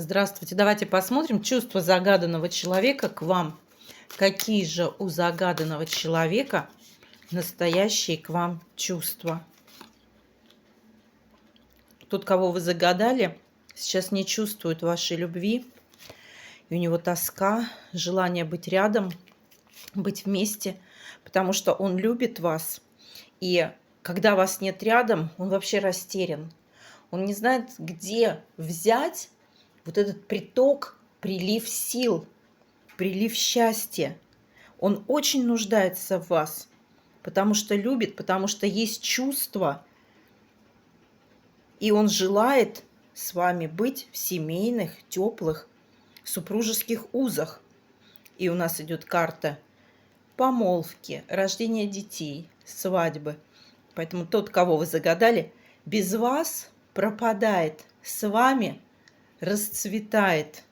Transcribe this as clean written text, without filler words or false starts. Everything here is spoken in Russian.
Здравствуйте. Давайте посмотрим чувства загаданного человека к вам. Какие же у загаданного человека настоящие к вам чувства? Тот, кого вы загадали, сейчас не чувствует вашей любви. И у него тоска, желание быть рядом, быть вместе, потому что он любит вас. И когда вас нет рядом, он вообще растерян. Он не знает, где взять вот этот приток, прилив сил, прилив счастья. Он очень нуждается в вас, потому что любит, потому что есть чувства, и он желает с вами быть в семейных, теплых, супружеских узах. И у нас идет карта помолвки, рождения детей, свадьбы. Поэтому тот, кого вы загадали, без вас пропадает, с вами расцветает.